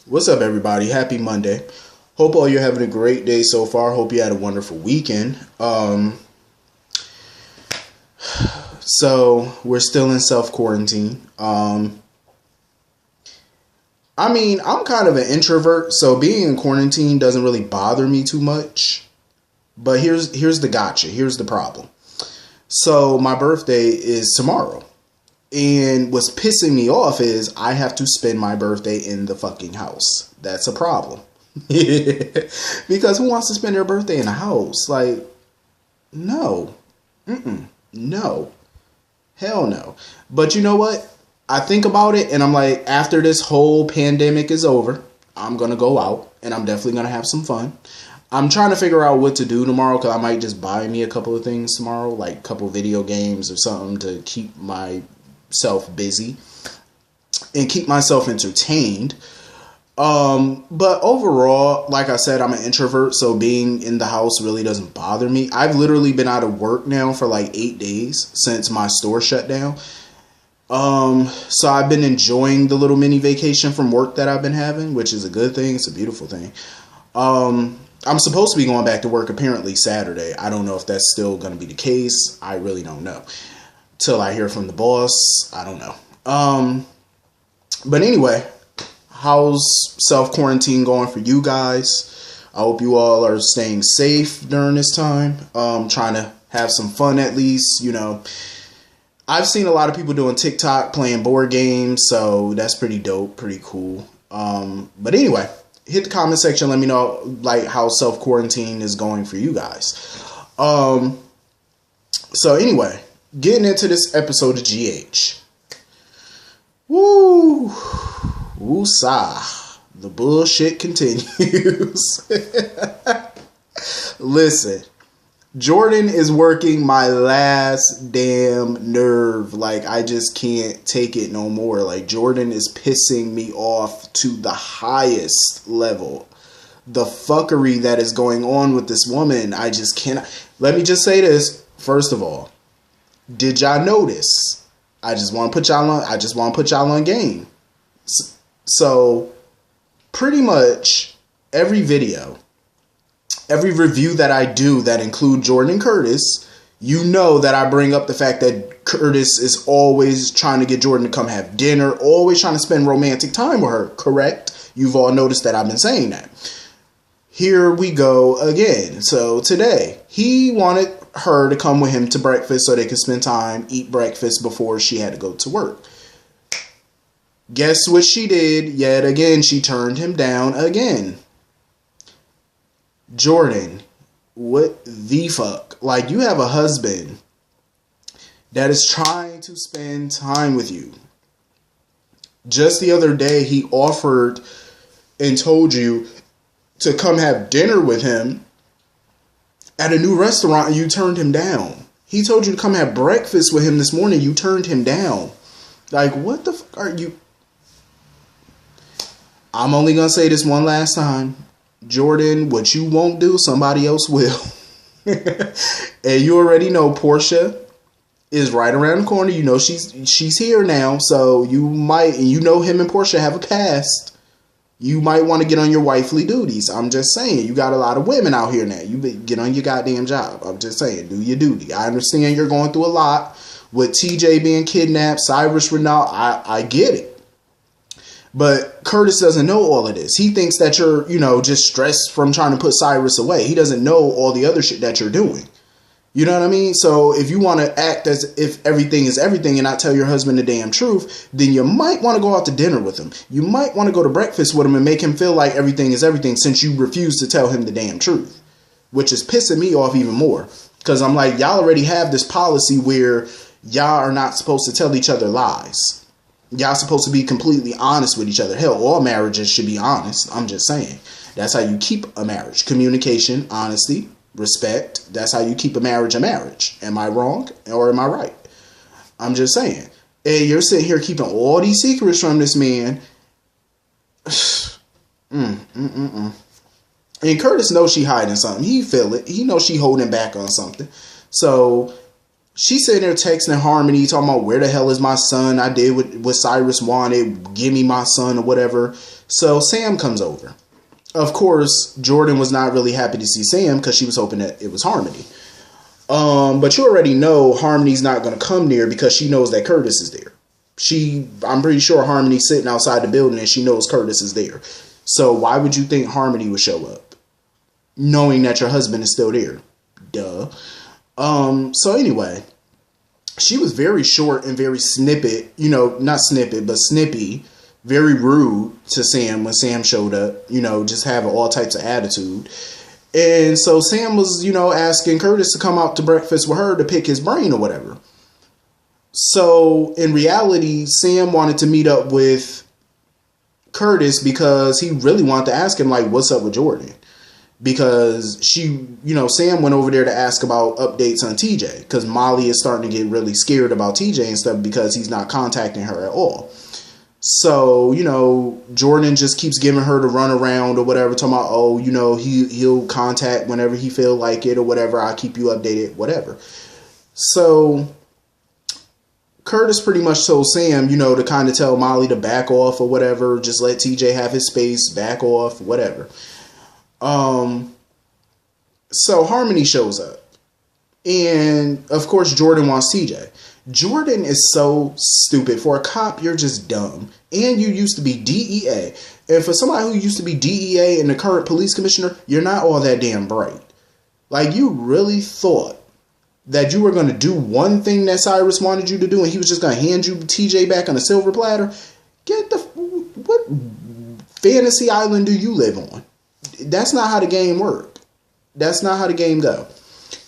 What's up, everybody? Happy Monday. Hope all you're having a great day so far. Hope you had a wonderful weekend. So we're still in self-quarantine. I'm kind of an introvert, so being in quarantine doesn't really bother me too much. But here's the gotcha. Here's the problem. So my birthday is tomorrow. And what's pissing me off is I have to spend my birthday in the fucking house. That's a problem. Because who wants to spend their birthday in a house? Like, no. No. Hell no. But you know what? I think about it and I'm like, after this whole pandemic is over, I'm going to go out and I'm definitely going to have some fun. I'm trying to figure out what to do tomorrow because I might just buy me a couple of things tomorrow, like a couple of video games or something to keep myself busy and keep myself entertained. But overall, like I said, I'm an introvert, so being in the house really doesn't bother me. I've literally been out of work now for like 8 days since my store shut down. So I've been enjoying the little mini vacation from work that I've been having, which is a good thing. It's a beautiful thing. I'm supposed to be going back to work apparently Saturday. I don't know if that's still going to be the case. I really don't know. Till I hear from the boss, I don't know. But anyway, how's self-quarantine going for you guys? I hope you all are staying safe during this time. Trying to have some fun at least, you know. I've seen a lot of people doing TikTok playing board games, so that's pretty dope, pretty cool. But anyway, hit the comment section. Let me know like how self-quarantine is going for you guys. So anyway, getting into this episode of GH. Woo! Woosah. The bullshit continues. Listen. Jordan is working my last damn nerve. Like, I just can't take it no more. Like, Jordan is pissing me off to the highest level. The fuckery that is going on with this woman, I just cannot. Let me just say this. First of all, did y'all notice? I just want to put y'all on game. So, pretty much every video, every review that I do that include Jordan and Curtis, you know that I bring up the fact that Curtis is always trying to get Jordan to come have dinner, always trying to spend romantic time with her, correct? You've all noticed that I've been saying that. Here we go again. So today, he wanted her to come with him to breakfast so they could spend time, eat breakfast before she had to go to work. Guess what she did? Yet again, she turned him down again. Jordan, what the fuck? Like, you have a husband that is trying to spend time with you. Just the other day, he offered and told you to come have dinner with him at a new restaurant and you turned him down. He told you to come have breakfast with him this morning. You turned him down. Like, what the fuck are you? I'm only going to say this one last time. Jordan, what you won't do, somebody else will. And you already know Portia is right around the corner. You know she's here now, so you might, and you know him and Portia have a past. You might want to get on your wifely duties. I'm just saying, you got a lot of women out here now. You get on your goddamn job. I'm just saying, do your duty. I understand you're going through a lot with TJ being kidnapped, Cyrus Renault. I get it. But Curtis doesn't know all of this. He thinks that you're, just stressed from trying to put Cyrus away. He doesn't know all the other shit that you're doing. You know what I mean? So if you want to act as if everything is everything and not tell your husband the damn truth, then you might want to go out to dinner with him. You might want to go to breakfast with him and make him feel like everything is everything since you refuse to tell him the damn truth. Which is pissing me off even more. Because I'm like, y'all already have this policy where y'all are not supposed to tell each other lies. Y'all supposed to be completely honest with each other. Hell, all marriages should be honest. I'm just saying. That's how you keep a marriage. Communication, honesty, respect. That's how you keep a marriage a marriage. Am I wrong or am I right? I'm just saying. And you're sitting here keeping all these secrets from this man. And Curtis knows she hiding something. He feel it. He knows she holding back on something. So She's sitting there texting Harmony, talking about where the hell is my son? I did what Cyrus wanted. Give me my son or whatever. So Sam comes over. Of course, Jordan was not really happy to see Sam because she was hoping that it was Harmony. But you already know Harmony's not going to come near because she knows that Curtis is there. I'm pretty sure Harmony's sitting outside the building and she knows Curtis is there. So why would you think Harmony would show up? Knowing that your husband is still there. Duh. So anyway, she was very short and very snippy, very rude to Sam when Sam showed up, just having all types of attitude. And so Sam was, asking Curtis to come out to breakfast with her to pick his brain or whatever. So in reality, Sam wanted to meet up with Curtis because he really wanted to ask him, like, what's up with Jordan? Because Sam went over there to ask about updates on TJ because Molly is starting to get really scared about TJ and stuff because he's not contacting her at all. So, Jordan just keeps giving her the run around or whatever, talking about, he'll contact whenever he feel like it or whatever. I'll keep you updated, whatever. So Curtis pretty much told Sam, to kind of tell Molly to back off or whatever. Just let TJ have his space, back off, whatever. So Harmony shows up. And, of course, Jordan wants TJ. Jordan is so stupid. For a cop, you're just dumb. And you used to be DEA. And for somebody who used to be DEA and the current police commissioner, you're not all that damn bright. Like, you really thought that you were going to do one thing that Cyrus wanted you to do and he was just going to hand you TJ back on a silver platter? What fantasy island do you live on? That's not how the game works. That's not how the game go.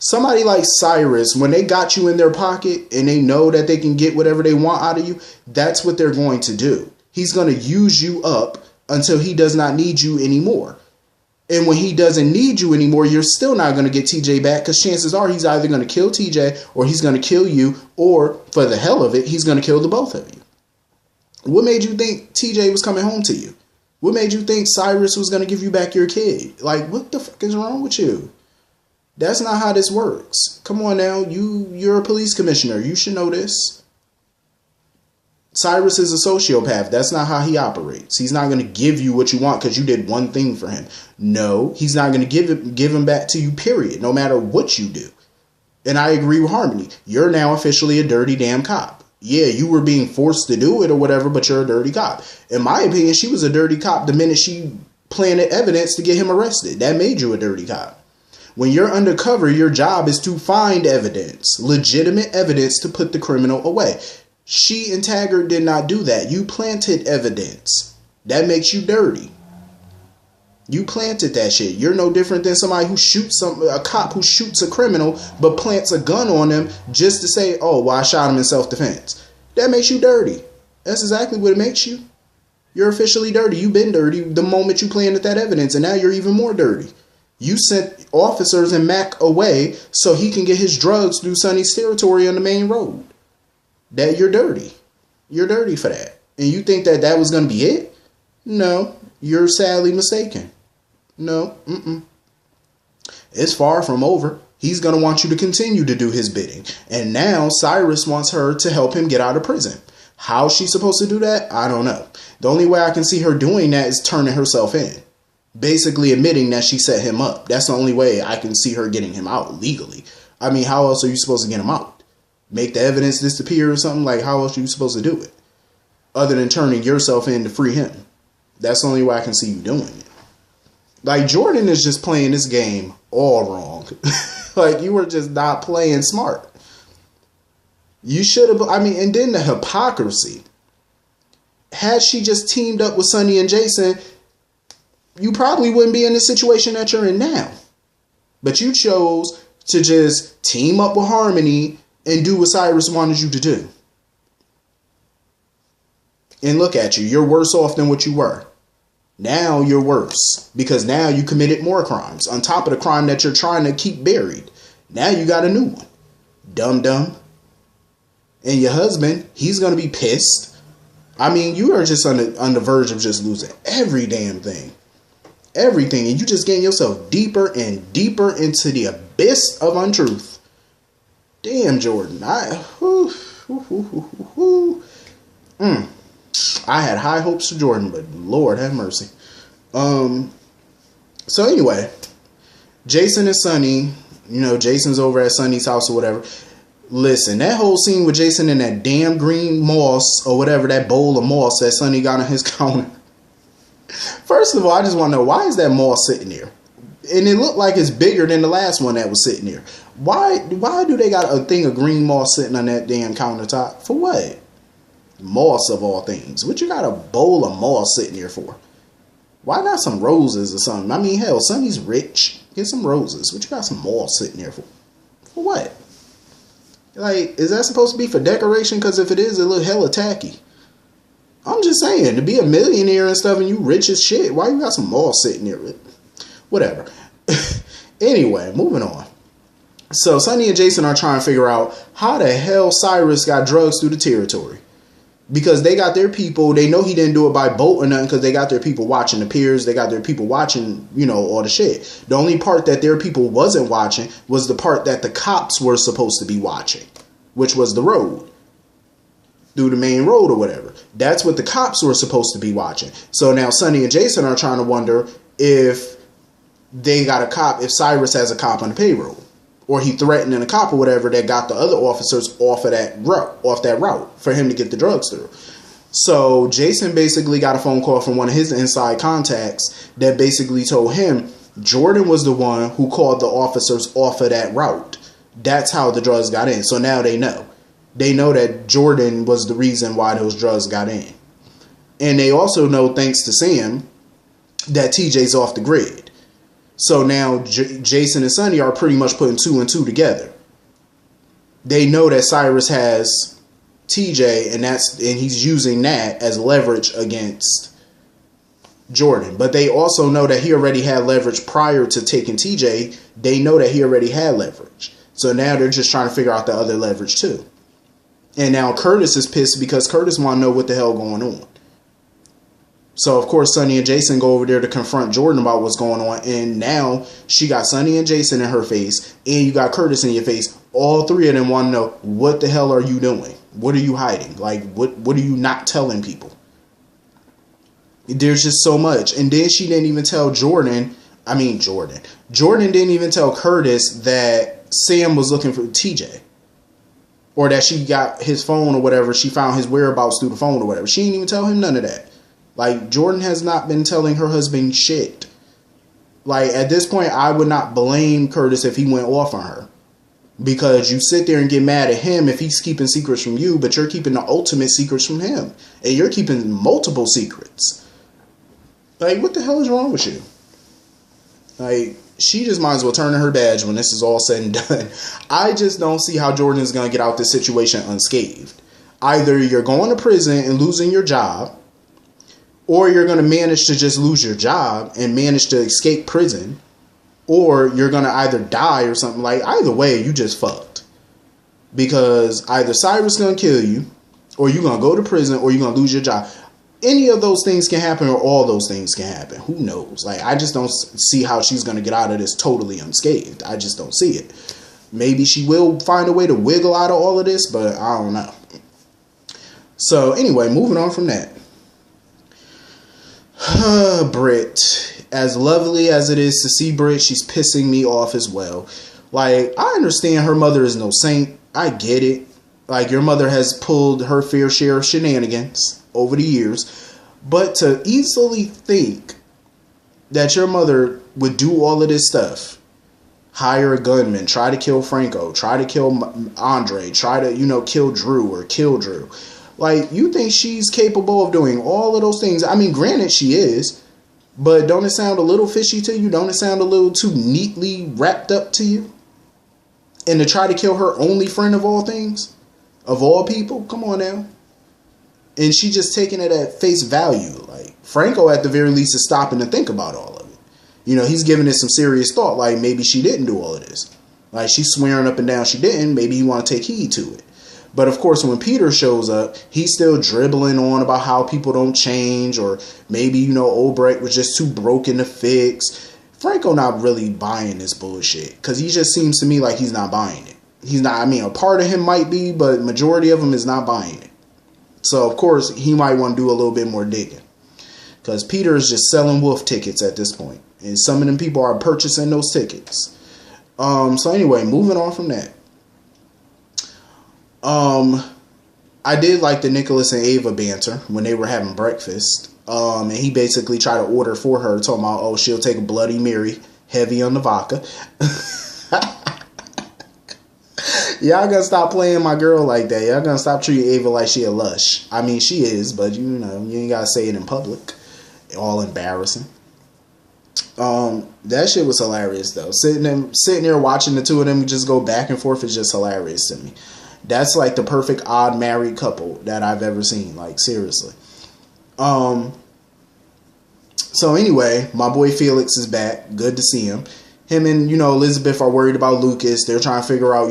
Somebody like Cyrus, when they got you in their pocket and they know that they can get whatever they want out of you, that's what they're going to do. He's going to use you up until he does not need you anymore. And when he doesn't need you anymore, you're still not going to get TJ back because chances are he's either going to kill TJ or he's going to kill you, or for the hell of it, he's going to kill the both of you. What made you think TJ was coming home to you? What made you think Cyrus was going to give you back your kid? Like, what the fuck is wrong with you? That's not how this works. Come on now. You're a police commissioner. You should know this. Cyrus is a sociopath. That's not how he operates. He's not going to give you what you want because you did one thing for him. No, he's not going to give him back to you, period, no matter what you do. And I agree with Harmony. You're now officially a dirty damn cop. Yeah, you were being forced to do it or whatever, but you're a dirty cop. In my opinion, she was a dirty cop the minute she planted evidence to get him arrested. That made you a dirty cop. When you're undercover, your job is to find evidence, legitimate evidence to put the criminal away. She and Taggart did not do that. You planted evidence. That makes you dirty. You planted that shit. You're no different than somebody who shoots a cop who shoots a criminal but plants a gun on them just to say, oh, well, I shot him in self-defense. That makes you dirty. That's exactly what it makes you. You're officially dirty. You've been dirty the moment you planted that evidence, and now you're even more dirty. You sent officers and Mac away so he can get his drugs through Sonny's territory on the main road. That you're dirty. You're dirty for that. And you think that that was going to be it? No, you're sadly mistaken. No, It's far from over. He's going to want you to continue to do his bidding. And now Cyrus wants her to help him get out of prison. How's she supposed to do that? I don't know. The only way I can see her doing that is turning herself in. Basically admitting that she set him up. That's the only way I can see her getting him out legally. I mean, how else are you supposed to get him out? Make the evidence disappear or something? Like, how else are you supposed to do it? Other than turning yourself in to free him. That's the only way I can see you doing it. Like, Jordan is just playing this game all wrong. Like, you were just not playing smart. You should have, and then the hypocrisy. Had she just teamed up with Sonny and Jason, you probably wouldn't be in the situation that you're in now. But you chose to just team up with Harmony and do what Cyrus wanted you to do. And look at you. You're worse off than what you were. Now you're worse because now you committed more crimes on top of the crime that you're trying to keep buried. Now you got a new one. Dumb. And your husband, he's going to be pissed. I mean, you are just on the verge of just losing every damn thing. Everything. And you just getting yourself deeper and deeper into the abyss of untruth. Damn, Jordan. I had high hopes for Jordan, but Lord have mercy. So anyway, Jason and Sonny, Jason's over at Sonny's house or whatever. Listen, that whole scene with Jason in that damn green moss or whatever, that bowl of moss that Sonny got on his counter. First of all, I just want to know, why is that moss sitting there? And it looked like it's bigger than the last one that was sitting there. Why do they got a thing of green moss sitting on that damn countertop? For what? Moss of all things. What you got a bowl of moss sitting there for? Why not some roses or something? I mean, hell, Sonny's rich. Get some roses. What you got some moss sitting there for? For what? Like, is that supposed to be for decoration? Because if it is, it look hella tacky. I'm just saying, to be a millionaire and stuff and you rich as shit, why you got some moss sitting there? Whatever. Anyway, moving on. So Sonny and Jason are trying to figure out how the hell Cyrus got drugs through the territory. Because they got their people, they know he didn't do it by boat or nothing because they got their people watching the piers. They got their people watching, all the shit. The only part that their people wasn't watching was the part that the cops were supposed to be watching, which was the road. Through the main road or whatever. That's what the cops were supposed to be watching. So now Sonny and Jason are trying to wonder if they got a cop, if Cyrus has a cop on the payroll. Or he threatening a cop or whatever that got the other officers off that route for him to get the drugs through. So Jason basically got a phone call from one of his inside contacts that basically told him Jordan was the one who called the officers off of that route. That's how the drugs got in. So now they know. They know that Jordan was the reason why those drugs got in. And they also know, thanks to Sam, that TJ's off the grid. So now Jason and Sonny are pretty much putting 2 and 2 together. They know that Cyrus has TJ and he's using that as leverage against Jordan. But they also know that he already had leverage prior to taking TJ. They know that he already had leverage. So now they're just trying to figure out the other leverage too. And now Curtis is pissed because Curtis want to know what the hell going on. So, of course, Sonny and Jason go over there to confront Jordan about what's going on. And now she got Sonny and Jason in her face. And you got Curtis in your face. All three of them want to know, what the hell are you doing? What are you hiding? Like, what are you not telling people? There's just so much. And then she didn't even tell Jordan didn't even tell Curtis that Sam was looking for TJ. Or that she got his phone or whatever. She found his whereabouts through the phone or whatever. She didn't even tell him none of that. Like, Jordan has not been telling her husband shit. Like, at this point, I would not blame Curtis if he went off on her. Because you sit there and get mad at him if he's keeping secrets from you, but you're keeping the ultimate secrets from him. And you're keeping multiple secrets. Like, what the hell is wrong with you? Like, she just might as well turn in her badge when this is all said and done. I just don't see how Jordan is going to get out this situation unscathed. Either you're going to prison and losing your job, or you're going to manage to just lose your job and manage to escape prison. Or you're going to either die or something. Like, either way, you just fucked. Because either Cyrus is going to kill you, or you're going to go to prison, or you're going to lose your job. Any of those things can happen, or all those things can happen. Who knows? Like, I just don't see how she's going to get out of this totally unscathed. I just don't see it. Maybe she will find a way to wiggle out of all of this, but I don't know. So, anyway, moving on from that. Britt. As lovely as it is to see Britt, she's pissing me off as well. Like, I understand her mother is no saint. I get it. Like, your mother has pulled her fair share of shenanigans over the years. But to easily think that your mother would do all of this stuff, hire a gunman, try to kill Franco, try to kill Andre, try to, kill Drew or kill Drew. Like, you think she's capable of doing all of those things? I mean, granted, she is. But don't it sound a little fishy to you? Don't it sound a little too neatly wrapped up to you? And to try to kill her only friend of all things? Of all people? Come on now. And she just taking it at face value. Like, Franco, at the very least, is stopping to think about all of it. He's giving it some serious thought. Like, maybe she didn't do all of this. Like, she's swearing up and down she didn't. Maybe he want to take heed to it. But of course, when Peter shows up, he's still dribbling on about how people don't change, or maybe, Obrecht was just too broken to fix. Franco not really buying this bullshit, because he just seems to me like he's not buying it. He's not, I mean, a part of him might be, but majority of him is not buying it. So, of course, he might want to do a little bit more digging. Because Peter is just selling wolf tickets at this point. And some of them people are purchasing those tickets. So, anyway, moving on from that. I did like the Nicholas and Ava banter when they were having breakfast. And he basically tried to order for her, talking about, oh, she'll take a Bloody Mary, heavy on the vodka. Y'all gonna stop playing my girl like that. Y'all gonna stop treating Ava like she a lush. I mean, she is, but you know, you ain't gotta say it in public. All embarrassing. That shit was hilarious though. Sitting there watching the two of them just go back and forth is just hilarious to me. That's like the perfect odd married couple that I've ever seen. Like, seriously. So anyway, my boy Felix is back. Good to see him. Him and, Elizabeth are worried about Lucas. They're trying to figure out,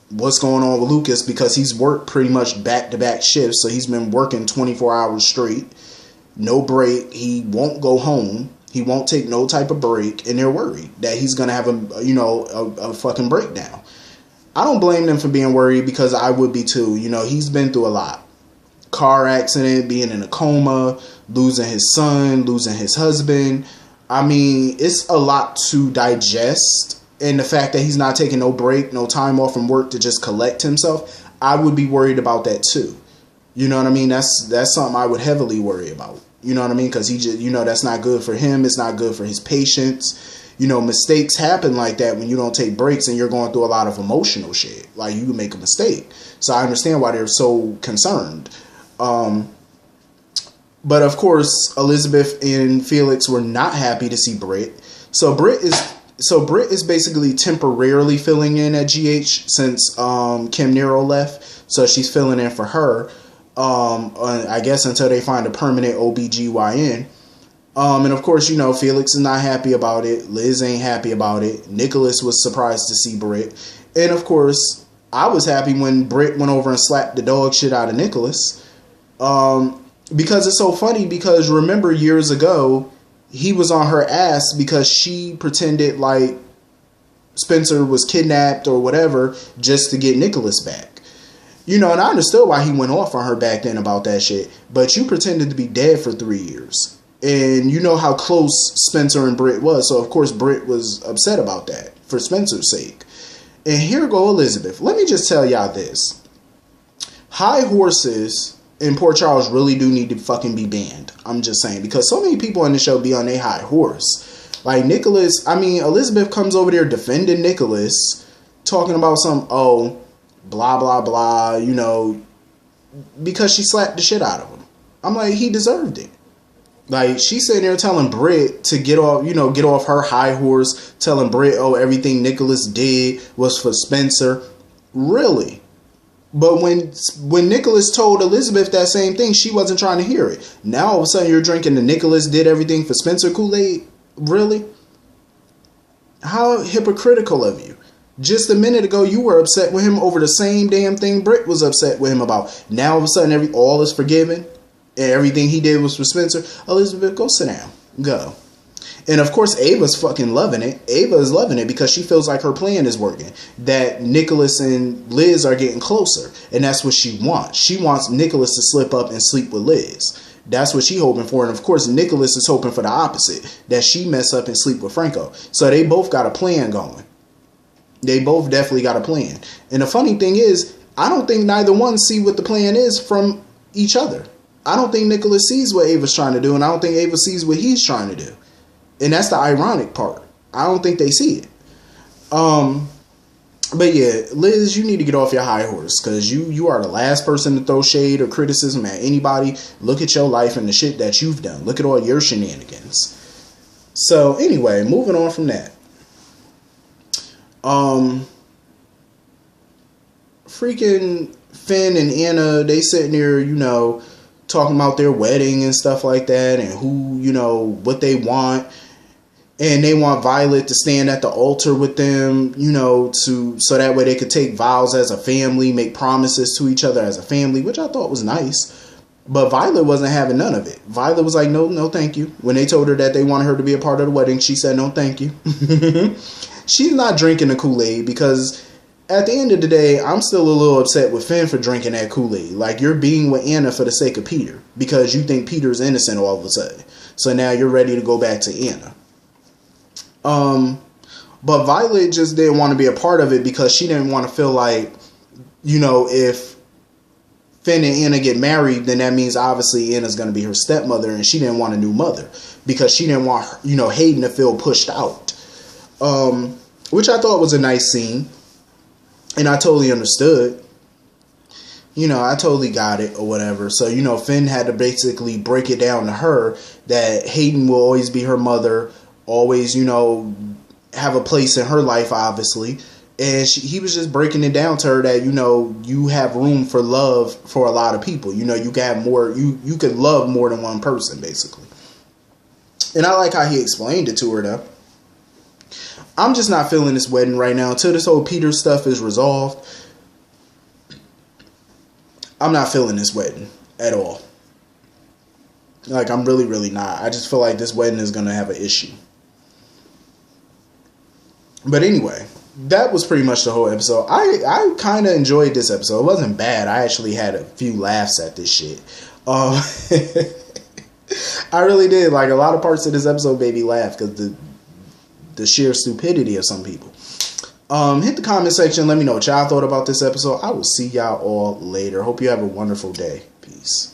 what's going on with Lucas because he's worked pretty much back-to-back shifts. So he's been working 24 hours straight. No break. He won't go home. He won't take no type of break. And they're worried that he's going to have a fucking breakdown. I don't blame them for being worried because I would be too. He's been through a lot. Car accident, being in a coma, losing his son, losing his husband. I mean, it's a lot to digest. And the fact that he's not taking no break, no time off from work to just collect himself, I would be worried about that too. You know what I mean? That's something I would heavily worry about. You know what I mean? Because he just, that's not good for him. It's not good for his patients. Mistakes happen like that when you don't take breaks and you're going through a lot of emotional shit. Like, you can make a mistake. So I understand why they're so concerned. But of course, Elizabeth and Felix were not happy to see Britt. So Britt is basically temporarily filling in at GH since Kim Nero left. So she's filling in for her. I guess until they find a permanent OBGYN. And of course, Felix is not happy about it. Liz ain't happy about it. Nicholas was surprised to see Britt. And of course, I was happy when Britt went over and slapped the dog shit out of Nicholas. Because it's so funny because remember years ago, he was on her ass because she pretended like Spencer was kidnapped or whatever just to get Nicholas back. And I understood why he went off on her back then about that shit. But you pretended to be dead for 3 years. And you know how close Spencer and Britt was. So, of course, Britt was upset about that for Spencer's sake. And here go Elizabeth. Let me just tell y'all this. High horses in Port Charles really do need to fucking be banned. I'm just saying. Because so many people on the show be on their high horse. Like Nicholas, Elizabeth comes over there defending Nicholas. Talking about blah, blah, blah, because she slapped the shit out of him. I'm like, he deserved it. Like, she's sitting there telling Britt to get off her high horse, telling Britt, oh, everything Nicholas did was for Spencer. Really? But when Nicholas told Elizabeth that same thing, she wasn't trying to hear it. Now, all of a sudden, you're drinking the Nicholas did everything for Spencer Kool-Aid? Really? How hypocritical of you. Just a minute ago, you were upset with him over the same damn thing Britt was upset with him about. Now, all of a sudden, all is forgiven. And everything he did was for Spencer. Elizabeth, go sit down. Go. And of course, Ava's fucking loving it. Ava is loving it because she feels like her plan is working. That Nicholas and Liz are getting closer. And that's what she wants. She wants Nicholas to slip up and sleep with Liz. That's what she's hoping for. And of course, Nicholas is hoping for the opposite. That she mess up and sleep with Franco. So they both got a plan going. They both definitely got a plan. And the funny thing is, I don't think neither one see what the plan is from each other. I don't think Nicholas sees what Ava's trying to do, and I don't think Ava sees what he's trying to do. And that's the ironic part. I don't think they see it. But yeah, Liz, you need to get off your high horse, because you are the last person to throw shade or criticism at anybody. Look at your life and the shit that you've done. Look at all your shenanigans. So anyway, moving on from that. Freaking Finn and Anna, they sitting there, talking about their wedding and stuff like that, and who, what they want. And they want Violet to stand at the altar with them, so that way they could take vows as a family, make promises to each other as a family, which I thought was nice. But Violet wasn't having none of it. Violet was like, no, thank you. When they told her that they wanted her to be a part of the wedding, she said, no, thank you. She's not drinking the Kool-Aid because at the end of the day, I'm still a little upset with Finn for drinking that Kool-Aid. Like, you're being with Anna for the sake of Peter because you think Peter's innocent all of a sudden. So now you're ready to go back to Anna. But Violet just didn't want to be a part of it because she didn't want to feel like, you know, if Finn and Anna get married, then that means obviously Anna's going to be her stepmother, and she didn't want a new mother because she didn't want, you know, Hayden to feel pushed out. Which I thought was a nice scene. And I totally understood. You know, I totally got it or whatever. So, you know, Finn had to basically break it down to her that Hayden will always be her mother, always, you know, have a place in her life, obviously. And he was just breaking it down to her that, you know, you have room for love for a lot of people. You know, you can have more, you could love more than one person, basically. And I like how he explained it to her, though. I'm just not feeling this wedding right now until this whole Peter stuff is resolved. I'm not feeling this wedding at all. Like, I'm really, really not. I just feel like this wedding is going to have an issue. But anyway, that was pretty much the whole episode. I kind of enjoyed this episode. It wasn't bad. I actually had a few laughs at this shit. I really did. Like, a lot of parts of this episode made me laugh because the sheer stupidity of some people. Hit the comment section. Let me know what y'all thought about this episode. I will see y'all all later. Hope you have a wonderful day. Peace.